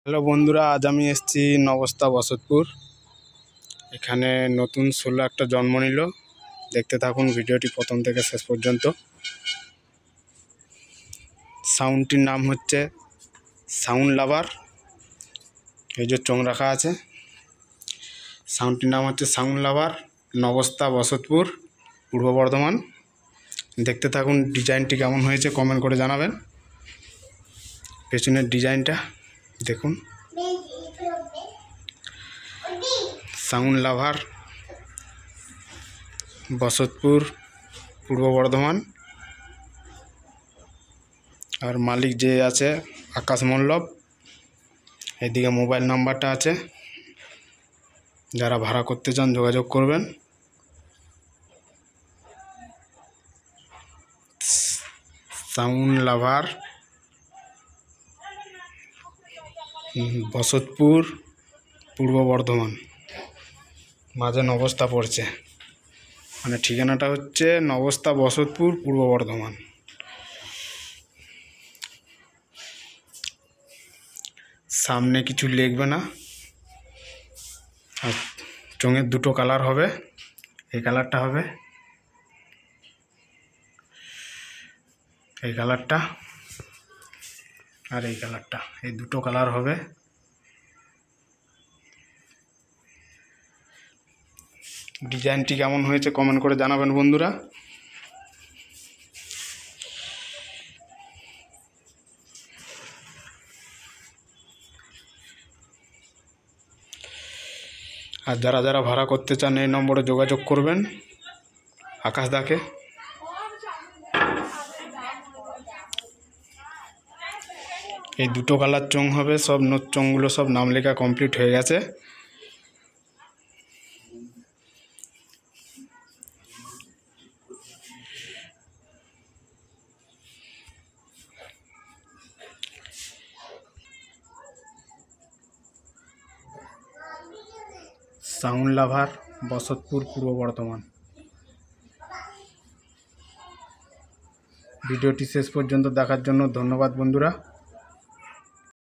Hello বন্ধুরা, আজ আমি এসেছি নবস্তা বসতপুর। এখানে নতুন ষোলো একটা জন্ম নিল। দেখতে থাকুন ভিডিওটি প্রথম থেকে শেষ পর্যন্ত। সাউন্ডটির নাম হচ্ছে সাউন্ড লাভার। এই যে চোঙ রাখা আছে, সাউন্ডটির নাম হচ্ছে সাউন্ড লাভার, নবস্তা বসতপুর, পূর্ব বর্ধমান। দেখতে থাকুন ডিজাইনটি কেমন হয়েছে কমেন্ট করে জানাবেন। পেছনের ডিজাইনটা দেখুন। সাউন্ড লাভার, বসতপুর, পূর্ব বর্ধমান। আর মালিক যে আছে আকাশ মল্লব। এদিকে মোবাইল নাম্বারটা আছে, যারা ভাড়া করতে চান যোগাযোগ করবেন। সাউন্ড লাভার, বসতপুর, পূর্ব বর্ধমান, মাঝে নবস্তা পড়ছে, মানে ঠিকানাটা হচ্ছে নবস্তা বসতপুর, পূর্ব বর্ধমান। সামনে কিছু লিখবে না। আর চোঙের দুটো কালার হবে, এই কালারটা হবে, এই কালারটা আর এই কালারটা, এই দুটো কালার হবে। ডিজাইনটি কেমন হয়েছে কমেন্ট করে জানাবেন বন্ধুরা। আর যারা যারা ভাড়া করতে চান এই নম্বরে যোগাযোগ করবেন আকাশ দাকে। এই দুটো কালার চোঙ হবে, সব চোঙগুলো সব নাম লেখা কমপ্লিট হয়ে গেছে। সাউন্ড লাভার, বসতপুর, পূর্ব বর্ধমান। ভিডিওটি শেষ পর্যন্ত দেখার জন্য ধন্যবাদ বন্ধুরা।